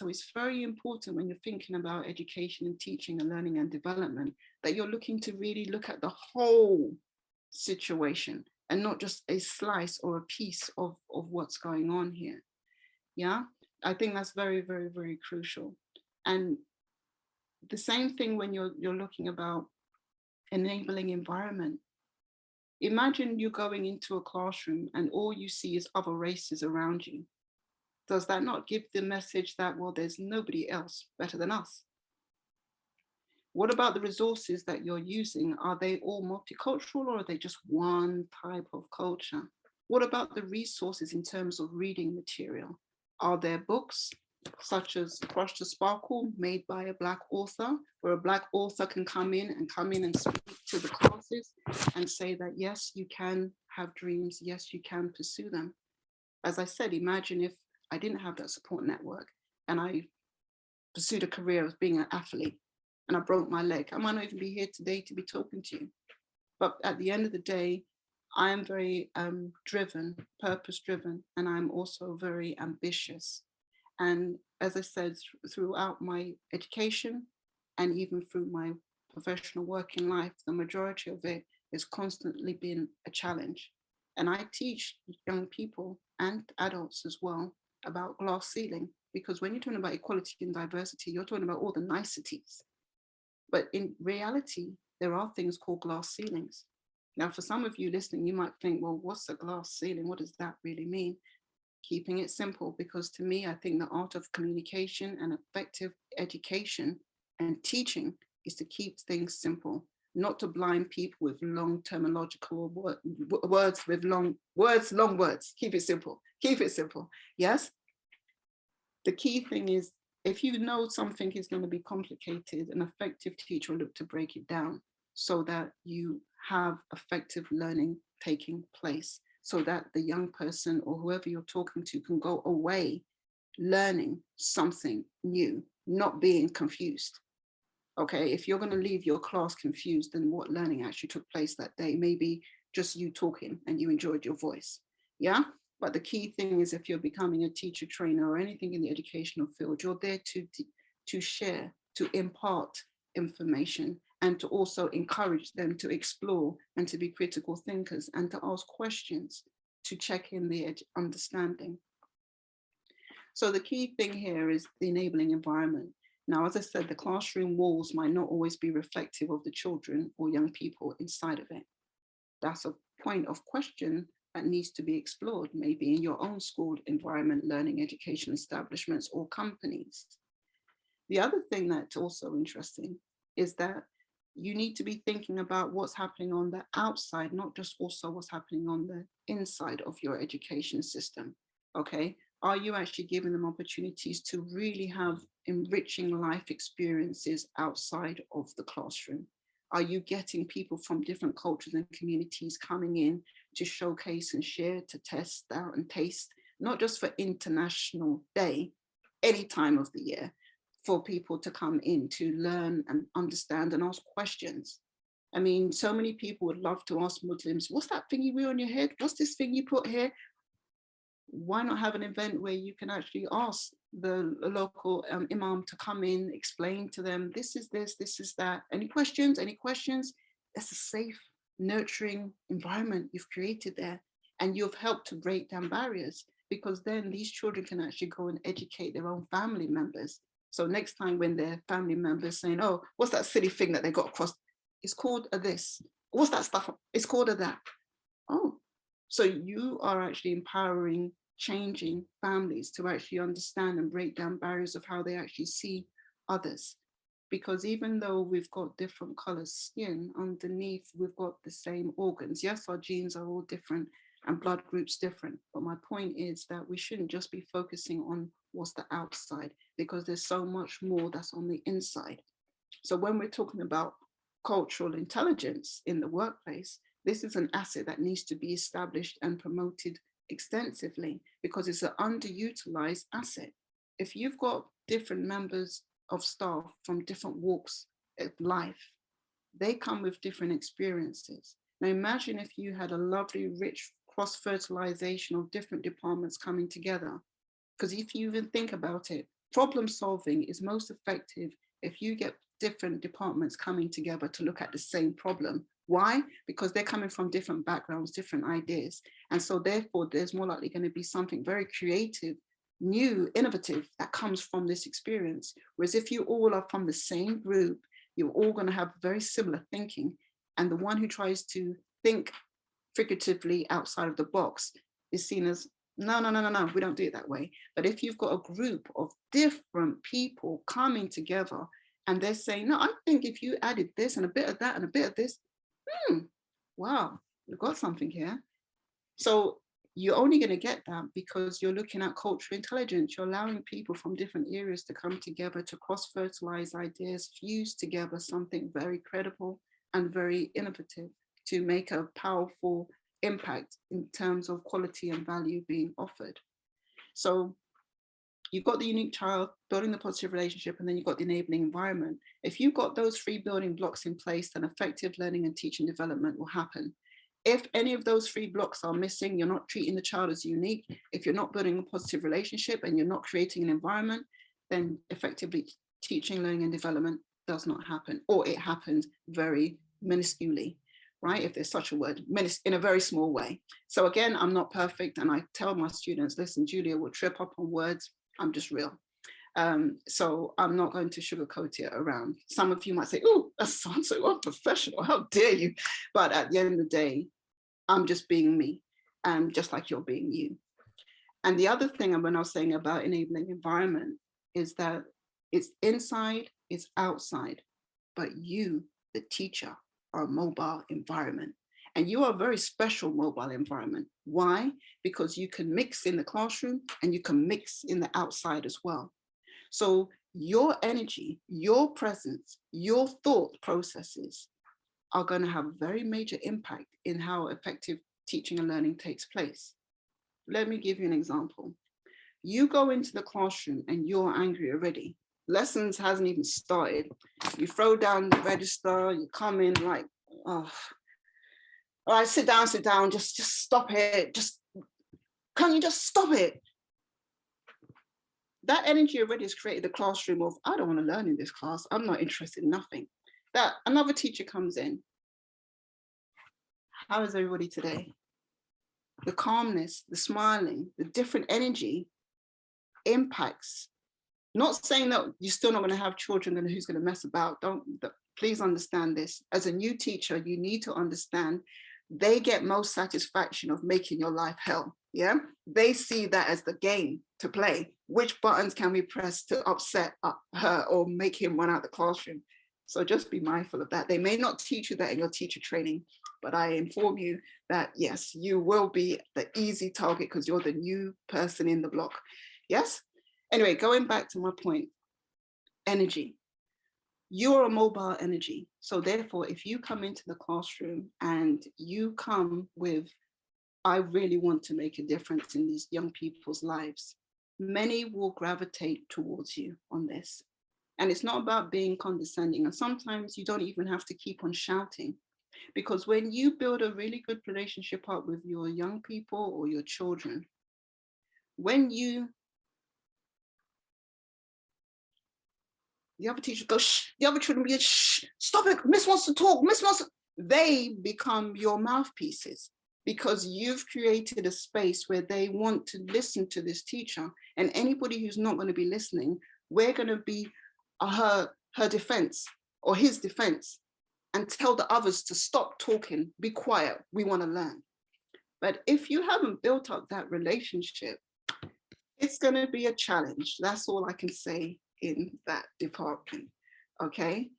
So it's very important when you're thinking about education and teaching and learning and development that you're looking to really look at the whole situation and not just a slice or a piece of what's going on here. Yeah, I think that's very, very, very crucial. And the same thing when you're looking about enabling environment. Imagine you going into a classroom and all you see is other races around you. Does that not give the message that, well, there's nobody else better than us? What about the resources that you're using? Are they all multicultural or are they just one type of culture? What about the resources in terms of reading material? Are there books such as Crush to Sparkle, made by a Black author, where a Black author can come in and speak to the classes and say that, yes, you can have dreams, yes, you can pursue them. As I said, imagine if I didn't have that support network and I pursued a career of being an athlete and I broke my leg. I might not even be here today to be talking to you. But at the end of the day, I am very driven, purpose driven, and I'm also very ambitious. And as I said, throughout my education and even through my professional working life, the majority of it has constantly been a challenge. And I teach young people and adults as well about glass ceiling, because when you're talking about equality and diversity, you're talking about all the niceties. But in reality, there are things called glass ceilings. Now, for some of you listening, you might think, well, what's a glass ceiling? What does that really mean? Keeping it simple, because to me, I think the art of communication and effective education and teaching is to keep things simple, not to blind people with long terminological words with long words. Keep it simple. Keep it simple. Yes. The key thing is, if you know something is going to be complicated, an effective teacher will look to break it down so that you have effective learning taking place, so that the young person or whoever you're talking to can go away learning something new, not being confused. Okay, if you're going to leave your class confused, then what learning actually took place that day? Maybe just you talking and you enjoyed your voice. Yeah. But the key thing is, if you're becoming a teacher, trainer, or anything in the educational field, you're there to share, to impart information, and to also encourage them to explore and to be critical thinkers and to ask questions to check in the understanding. So the key thing here is the enabling environment. Now, as I said, the classroom walls might not always be reflective of the children or young people inside of it. That's a point of question that needs to be explored, maybe in your own school environment, learning education establishments or companies. The other thing that's also interesting is that you need to be thinking about what's happening on the outside, not just also what's happening on the inside of your education system. Okay, are you actually giving them opportunities to really have enriching life experiences outside of the classroom? Are you getting people from different cultures and communities coming in to showcase and share, to test out and taste, not just for International Day, any time of the year, for people to come in to learn and understand and ask questions? I mean, so many people would love to ask Muslims, what's that thing you wear on your head? What's this thing you put here? Why not have an event where you can actually ask the local imam to come in, explain to them, this is this is that. Any questions? Any questions? That's a safe, nurturing environment you've created there. And you've helped to break down barriers, because then these children can actually go and educate their own family members. So next time when their family members saying, oh, what's that silly thing that they got across? It's called a this. What's that stuff? It's called a that. Oh, so you are actually empowering, changing families to actually understand and break down barriers of how they actually see others. Because even though we've got different color skin, underneath we've got the same organs. Yes, our genes are all different and blood groups different. But my point is that we shouldn't just be focusing on what's the outside, because there's so much more that's on the inside. So when we're talking about cultural intelligence in the workplace, this is an asset that needs to be established and promoted extensively, because it's an underutilized asset. If you've got different members of staff from different walks of life, they come with different experiences. Now imagine if you had a lovely, rich cross-fertilization of different departments coming together. Because if you even think about it, problem solving is most effective if you get different departments coming together to look at the same problem. Why? Because they're coming from different backgrounds, different ideas. And so therefore, there's more likely going to be something very creative, new, innovative that comes from this experience. Whereas if you all are from the same group, you're all going to have very similar thinking. And the one who tries to think figuratively outside of the box is seen as, no, we don't do it that way. But if you've got a group of different people coming together and they're saying, no, I think if you added this and a bit of that and a bit of this, wow, we've got something here. So you're only going to get that because you're looking at cultural intelligence. You're allowing people from different areas to come together to cross-fertilize ideas, fuse together something very credible and very innovative to make a powerful impact in terms of quality and value being offered. So you've got the unique child, building the positive relationship, and then you've got the enabling environment. If you've got those 3 building blocks in place, then effective learning and teaching development will happen. If any of those 3 blocks are missing, you're not treating the child as unique, if you're not building a positive relationship and you're not creating an environment, then effectively teaching, learning, and development does not happen, or it happens very minusculely, right? If there's such a word, in a very small way. So again, I'm not perfect. And I tell my students, listen, Julia will trip up on words. I'm just real. So I'm not going to sugarcoat it around. Some of you might say, oh, that sounds so unprofessional. How dare you? But at the end of the day, I'm just being me, just like you're being you. And the other thing when I was saying about enabling environment is that it's inside, it's outside, but you, the teacher, are a mobile environment. And you are a very special mobile environment. Why? Because you can mix in the classroom and you can mix in the outside as well. So your energy, your presence, your thought processes are going to have a very major impact in how effective teaching and learning takes place. Let me give you an example. You go into the classroom and you're angry already. Lessons hasn't even started. You throw down the register, you come in like, oh, all right, sit down, just stop it. Can't you just stop it? That energy already has created a classroom of, I don't want to learn in this class. I'm not interested in nothing. That another teacher comes in. How is everybody today? The calmness, the smiling, the different energy impacts. Not saying that you're still not going to have children who's going to mess about. Please understand this. As a new teacher, you need to understand they get most satisfaction of making your life hell. Yeah, they see that as the game to play. Which buttons can we press to upset her or make him run out the classroom? So just be mindful of that. They may not teach you that in your teacher training, but I inform you that yes, you will be the easy target because you're the new person in the block. Yes. Anyway, going back to my point, energy. You're a mobile energy. So therefore, if you come into the classroom and you come with, I really want to make a difference in these young people's lives, many will gravitate towards you on this. And it's not about being condescending. And sometimes you don't even have to keep on shouting, because when you build a really good relationship up with your young people or your children, when the other teacher goes, shh, the other children be, shh, stop it, Miss wants to talk, Miss wants to, they become your mouthpieces because you've created a space where they want to listen to this teacher. And anybody who's not going to be listening, we're going to be her defense or his defense and tell the others to stop talking, be quiet, we want to learn. But if you haven't built up that relationship, it's going to be a challenge. That's all I can say in that department. Okay.